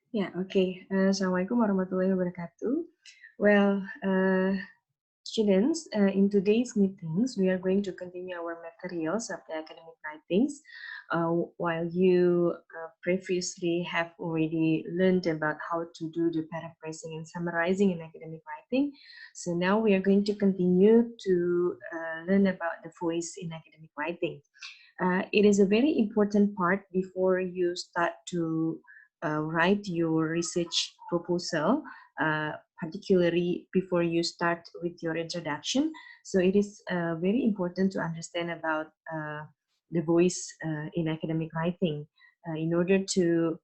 Yeah, okay. Assalamualaikum warahmatullahi wabarakatuh. Well, students, in today's meetings, we are going to continue our materials of the academic writings. While you previously have already learned about how to do the paraphrasing and summarizing in academic writing, so now we are going to continue to learn about the voice in academic writing. It is a very important part before you start to write your research proposal, particularly before you start with your introduction. So it is very important to understand about the voice in academic writing in order to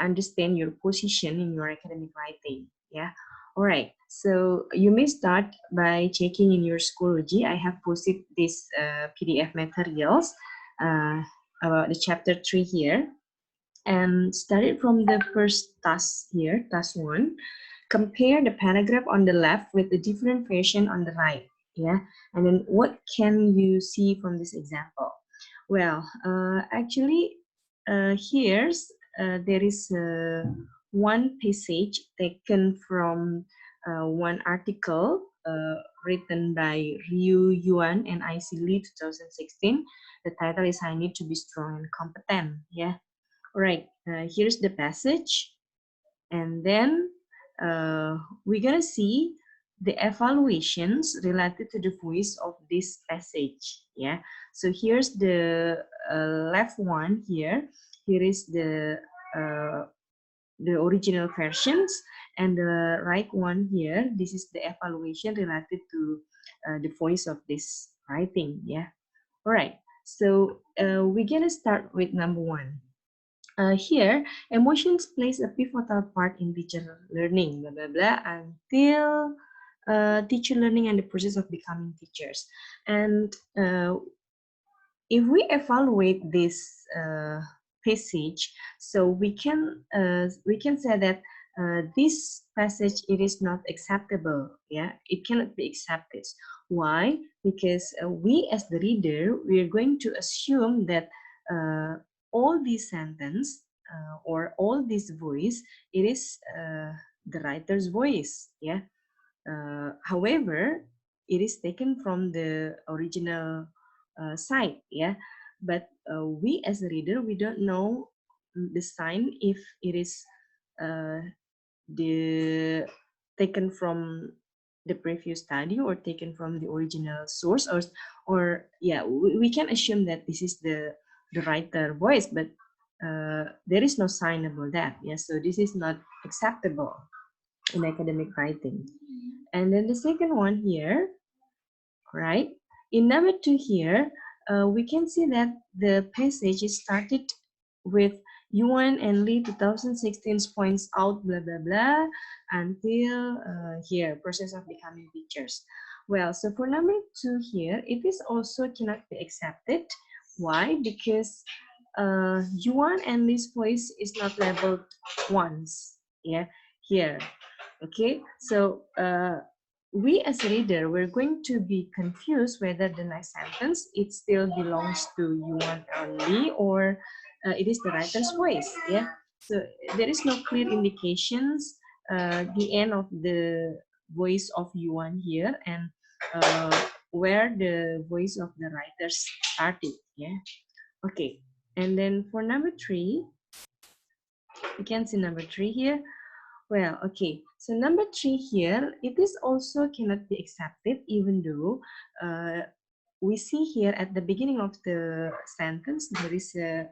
understand your position in your academic writing. Yeah. All right. So you may start by checking in your Schoology. I have posted this PDF materials uh, about the chapter 3 here, and started from the first task here, task 1. Compare the paragraph on the left with the different version on the right. Yeah, and then what can you see from this example? Well, actually, here's there is one passage taken from one article written by Ryu Yuan and IC Lee 2016. The title is I Need to Be Strong and Competent. Yeah. All right. Here's the passage. And then we're going to see the evaluations related to the voice of this passage. Yeah. So here's the left one here. Here is the original versions, and the right one here, this is the evaluation related to the voice of this writing. Yeah. All right. So we're going to start with number 1. Here, emotions plays a pivotal part in teacher learning, blah, blah, blah, until teacher learning and the process of becoming teachers. And if we evaluate this passage, so we can say that this passage, it is not acceptable. Yeah, it cannot be accepted. Why? Because we as the reader, we are going to assume that uh, all these sentence or all this voice, it is the writer's voice. Yeah. However, it is taken from the original site. Yeah, but we as a reader, we don't know the sign if it is uh, the taken from the previous study or taken from the original source, or yeah, we can assume that this is the writer voice, but there is no sign about that. Yeah, so this is not acceptable in academic writing. And then the second one here, right? In number 2 here, we can see that the passage is started with Yuan and Lee 2016 points out blah blah blah until here, process of becoming teachers. Well, so for number 2 here, it is also cannot be accepted. Why? Because Yuan and Lee's voice is not labeled once. Yeah, here. Okay, so we as a reader, we're going to be confused whether the next sentence, it still belongs to Yuan only, or it is the writer's voice. Yeah, so there is no clear indications the end of the voice of Yuan here, and where the voice of the writer started. Yeah. Okay, and then for number 3, you can see number 3 here. Well, okay. So number 3 here, it is also cannot be accepted, even though we see here at the beginning of the sentence, there is a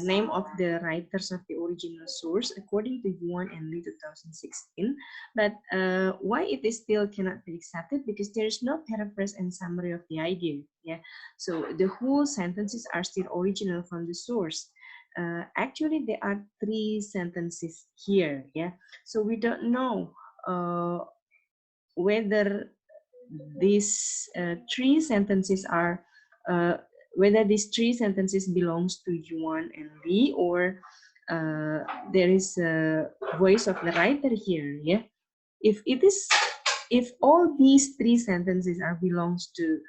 name of the writers of the original source according to Yuan and Lee 2016. But why it is still cannot be accepted? Because there is no paraphrase and summary of the idea. Yeah. So the whole sentences are still original from the source. Actually, there are 3 sentences here. Yeah. So we don't know whether these 3 sentences are uh, whether these 3 sentences belongs to Yuan and Lee, or there is a voice of the writer here. Yeah, if it is, if all these 3 sentences are belongs to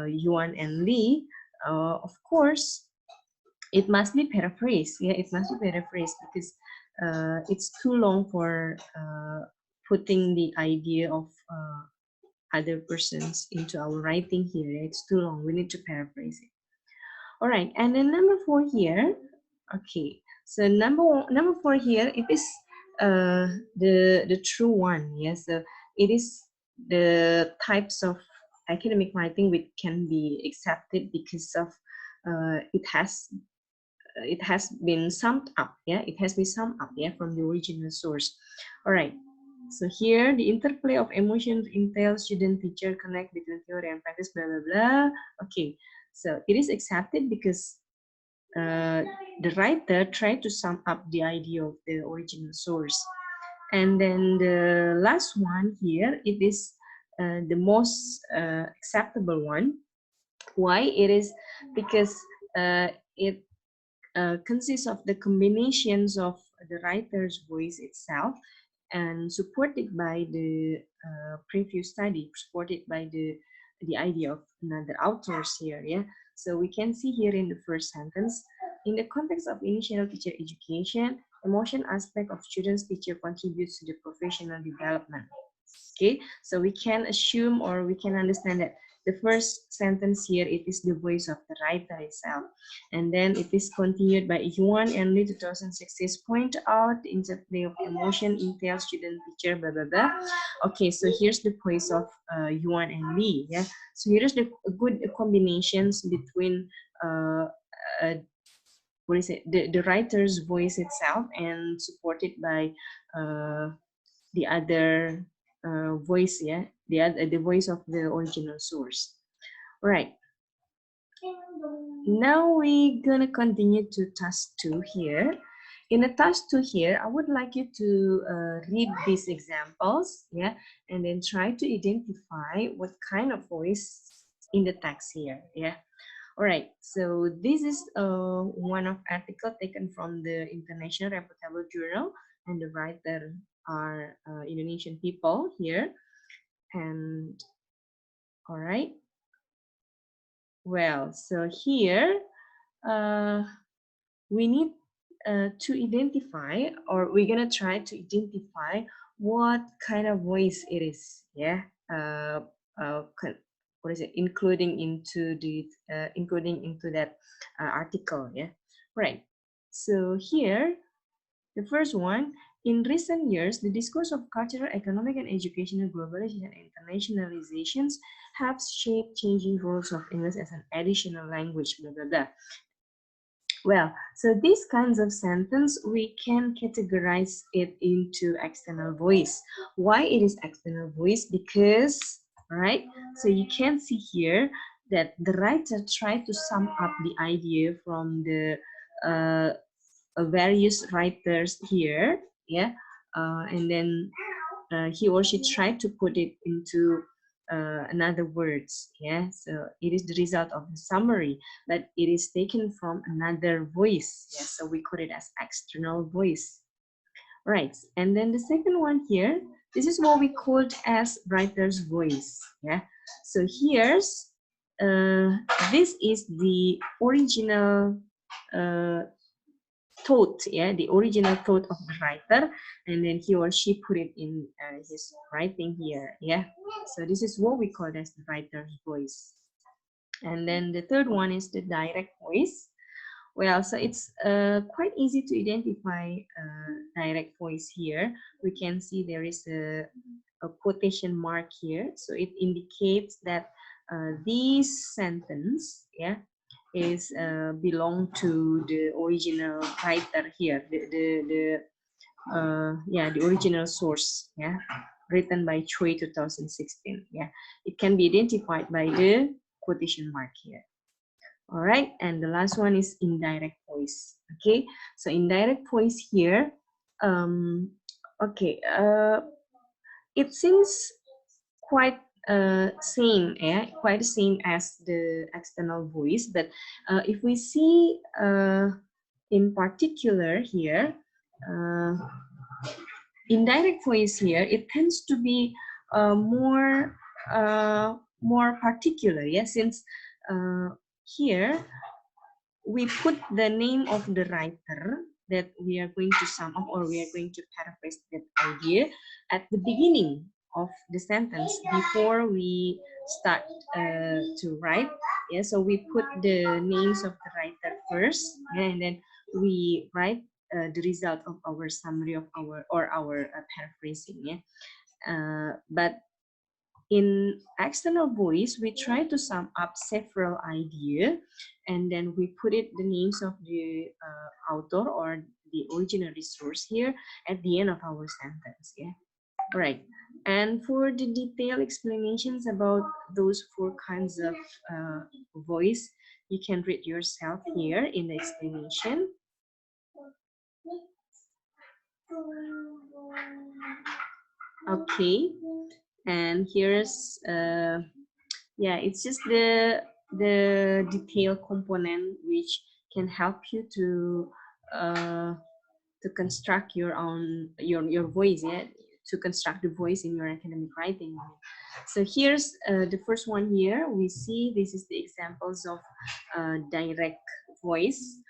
Yuan and Lee, of course it must be paraphrased. Yeah, it must be paraphrased because it's too long for putting the idea of other persons into our writing here. It's too long. We need to paraphrase it. All right, and then number 4 here. Okay, so number 4 here, it is the true one. Yes, so it is the types of academic writing which can be accepted because of it has been summed up. Yeah, it has been summed up. Yeah, from the original source. All right. So here, the interplay of emotions entails student-teacher connect between theory and practice, blah, blah, blah. Okay, so it is accepted because the writer tried to sum up the idea of the original source. And then the last one here, it is the most acceptable one. Why? It is because it consists of the combinations of the writer's voice itself and supported by the previous study, supported by the idea of another authors here. Yeah, so we can see here in the first sentence, in the context of initial teacher education, emotion aspect of students teacher contributes to the professional development. Okay, so we can assume or we can understand that the first sentence here, it is the voice of the writer itself. And then it is continued by Yuan and Lee 2006 point out the interplay of emotion entails student teacher, blah, blah, blah. Okay, so here's the voice of Yuan and Lee. Yeah, so here's the good combinations between uh, what is it, the writer's voice itself and supported by the other voice, yeah, the voice of the original source. All right. Now we're gonna continue to task 2 here. In the task 2 here, I would like you to read these examples, yeah, and then try to identify what kind of voice in the text here, yeah. All right, so this is one of article taken from the International Reputable Journal, and the writer are Indonesian people here. And all right, well, so here we need to identify, or we're gonna try to identify what kind of voice it is. Yeah, what is it? Including into that article. Yeah, right. So here, the first one. In recent years, the discourse of cultural, economic, and educational globalization and internationalizations have shaped changing roles of English as an additional language, blah, blah, blah. Well, so these kinds of sentence, we can categorize it into external voice. Why it is external voice? Because, right, so you can see here that the writer tried to sum up the idea from the various writers here, yeah, and then he or she tried to put it into another words, yeah, so it is the result of the summary, but it is taken from another voice, yeah, so we call it as external voice, right? And then the second one here, this is what we called as writer's voice, yeah, so here's this is the original thought, yeah, the original thought of the writer, and then he or she put it in his writing here, yeah, so this is what we call as the writer's voice. And then the third one is the direct voice. Well, so it's quite easy to identify direct voice here. We can see there is a quotation mark here, so it indicates that this sentence, yeah, is belong to the original writer here, the original source, yeah, written by Choi 2016. Yeah, it can be identified by the quotation mark here. All right, and the last one is indirect voice. Okay, so indirect voice here. Okay, it seems quite same, yeah, quite the same as the external voice, but if we see in particular here, indirect voice here, it tends to be more more particular, yeah, since here we put the name of the writer that we are going to sum up or we are going to paraphrase that idea at the beginning of the sentence before we start to write. Yeah, so we put the names of the writer first, yeah, and then we write the result of our summary of our paraphrasing. Yeah, but in external voice, we try to sum up several ideas and then we put it the names of the author or the original resource here at the end of our sentence. Yeah, right. And for the detailed explanations about those four kinds of voice, you can read yourself here in the explanation. Okay, and here's yeah, it's just the detail component which can help you to construct your own your voice, yeah, to construct the voice in your academic writing. So here's the first one here. We see this is the examples of direct voice.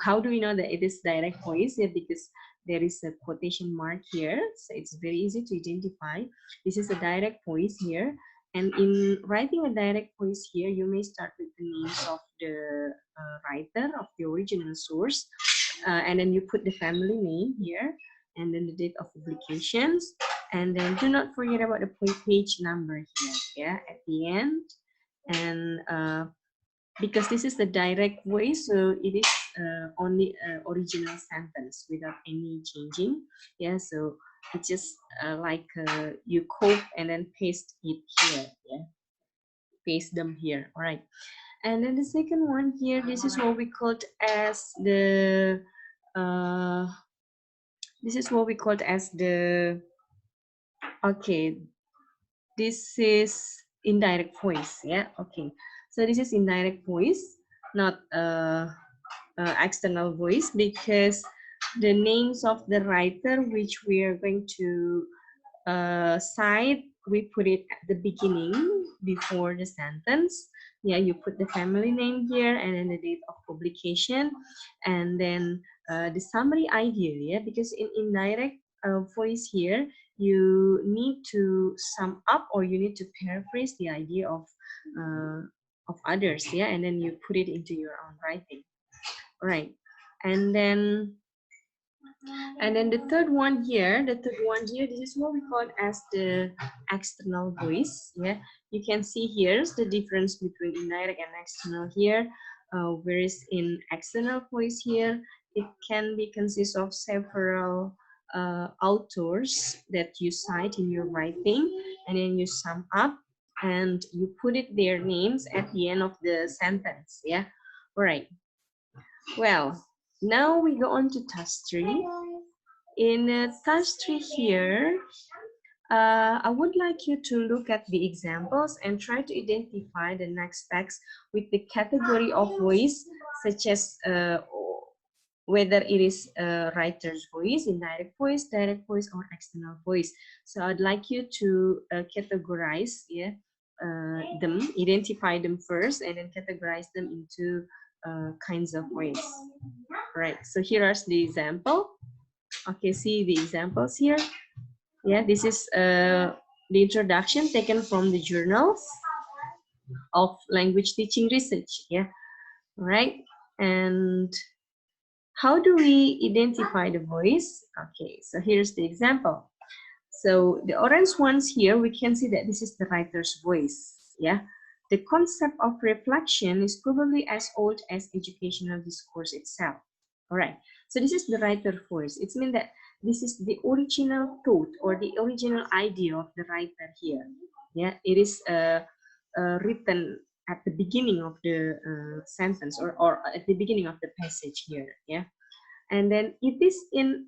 How do we know that it is direct voice? Yeah, because there is a quotation mark here, so it's very easy to identify. This is a direct voice here. And in writing a direct voice here, you may start with the names of the writer of the original source, and then you put the family name here, and then the date of publications, and then do not forget about the page number here, yeah, at the end. And because this is the direct voice, so it is only original sentence without any changing. Yeah, so it's just like you copy and then paste it here. Yeah, paste them here. All right. And then the second one here, this is what we called as the this is what we called as the okay, this is indirect voice. Yeah, okay, so this is indirect voice, not external voice, because the names of the writer which we are going to cite, we put it at the beginning before the sentence. Yeah, you put the family name here and then the date of publication, and then the summary idea. Yeah, because in indirect voice here, you need to sum up or you need to paraphrase the idea of others. Yeah, and then you put it into your own writing. All right, and then the third one here, this is what we call as the external voice. Yeah, you can see here's the difference between indirect and external here. Whereas in external voice here, it can be consist of several authors that you cite in your writing, and then you sum up and you put it their names at the end of the sentence. Yeah, all right. Well, now we go on to task 3. In task 3 here, I would like you to look at the examples and try to identify the next text with the category of voice, such as whether it is a writer's voice, indirect voice, direct voice, or external voice. So I'd like you to categorize, yeah, them, identify them first, and then categorize them into kinds of voice. Right. So here are the example. Okay, see the examples here. Yeah, this is the introduction taken from the journals of language teaching research. Yeah, right. And how do we identify the voice? Okay, so here's the example. So the orange ones here, we can see that this is the writer's voice. Yeah, the concept of reflection is probably as old as educational discourse itself. All right, so this is the writer voice. It means that this is the original thought or the original idea of the writer here. Yeah, it is written at the beginning of the sentence or at the beginning of the passage here. Yeah, and then it is in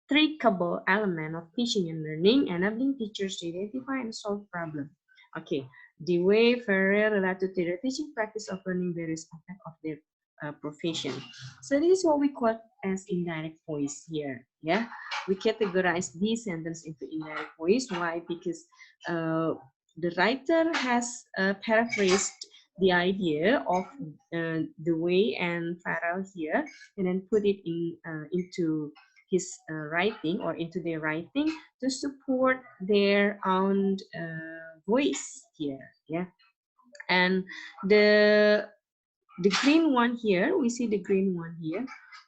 inextricable element of teaching and learning, enabling teachers to identify and solve problems. Okay, the way Ferrer related to the teaching practice of learning various aspects of their profession. So this is what we call as indirect voice here. Yeah, we categorize this sentence into indirect voice. Why? Because the writer has paraphrased the idea of the way and Farrell here, and then put it into his writing or into their writing to support their own voice here. Yeah, and the the green one here, we see the green one here.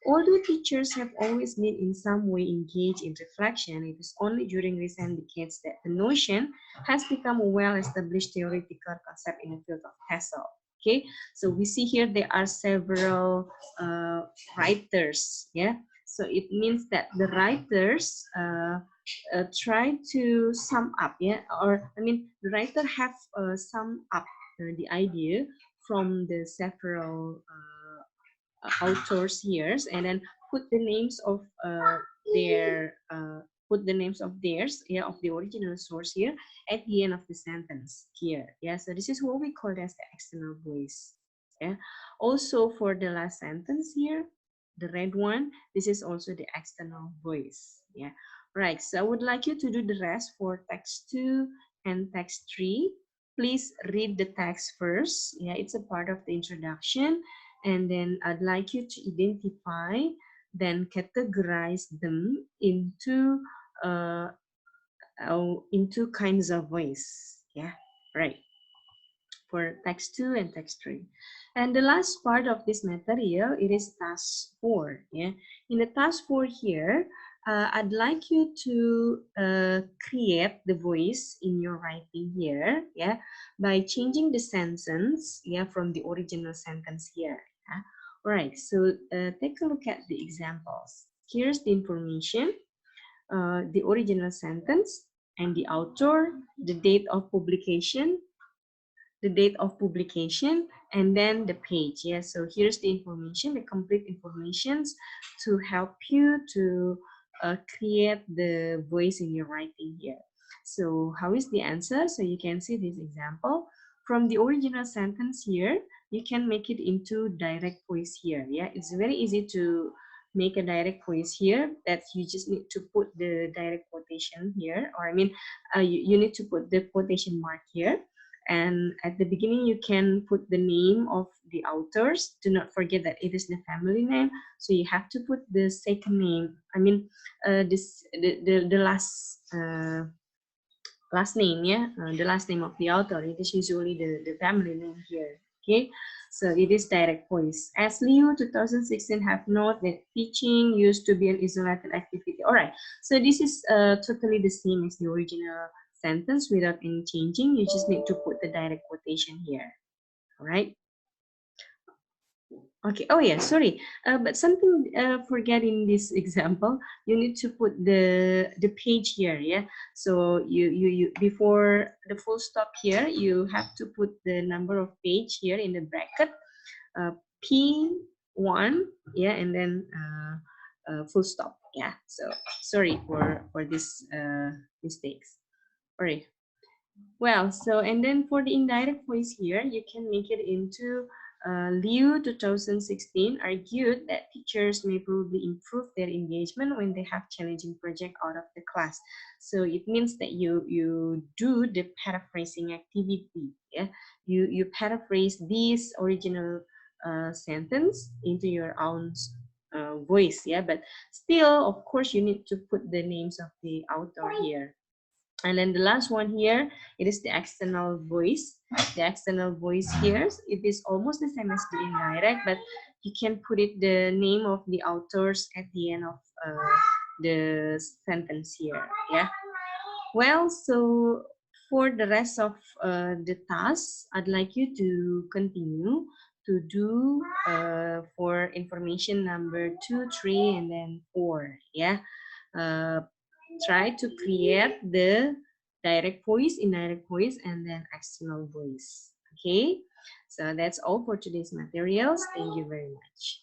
Although teachers have always been in some way engaged in reflection, it is only during recent decades that the notion has become a well-established theoretical concept in the field of TESOL. Okay, so we see here there are several writers. Yeah, so it means that the writers try to sum up. Yeah, or I mean, the writer have sum up the idea from the several authors here, and then put the names of their put the names of theirs, yeah, of the original source here at the end of the sentence here. Yeah, so this is what we call as the external voice. Yeah, also for the last sentence here, the red one, this is also the external voice. Yeah, right. So I would like you to do the rest for text 2 and text 3. Please read the text first. Yeah, it's a part of the introduction. And then I'd like you to identify, then categorize them uh, into kinds of voice. Yeah, right. For text 2 and text 3. And the last part of this material, it is task 4. Yeah, in the task 4 here, I'd like you to create the voice in your writing here, yeah, by changing the sentence, yeah, from the original sentence here. Yeah? All right, so take a look at the examples. Here's the information, the original sentence, and the author, the date of publication, and then the page. Yeah, so here's the information, the complete informations to help you to create the voice in your writing here. So how is the answer? So you can see this example from the original sentence here. You can make it into direct voice here. Yeah, it's very easy to make a direct voice here, that you just need to put the direct quotation here, or I mean you need to put the quotation mark here, and at the beginning you can put the name of the authors. Do not forget that it is the family name, so you have to put the second name, I mean the last name, yeah, the last name of the author. It is usually the family name here. Okay, so it is direct voice. As Leo 2016 have noted that teaching used to be an isolated activity. All right, so this is totally the same as the original sentence without any changing. You just need to put the direct quotation here. All right. Okay. Oh yeah, sorry. But something forget in this example, you need to put the page here. Yeah. So you before the full stop here, you have to put the number of page here in the bracket, P1. Yeah, and then full stop. Yeah. So sorry for this mistakes. Sorry. Well, so and then for the indirect voice here, you can make it into Liu 2016 argued that teachers may probably improve their engagement when they have challenging project out of the class. So it means that you do the paraphrasing activity. Yeah, you paraphrase this original sentence into your own voice. Yeah, but still, of course, you need to put the names of the author here. And then the last one here, it is the external voice. The external voice here, it is almost the same as the indirect, but you can put it the name of the authors at the end of the sentence here. Yeah. Well, so for the rest of the tasks, I'd like you to continue to do for information number 2, 3, and then 4. Yeah. Uh, Try to create the direct voice, indirect voice, and then external voice. Okay, so that's all for today's materials. Thank you very much.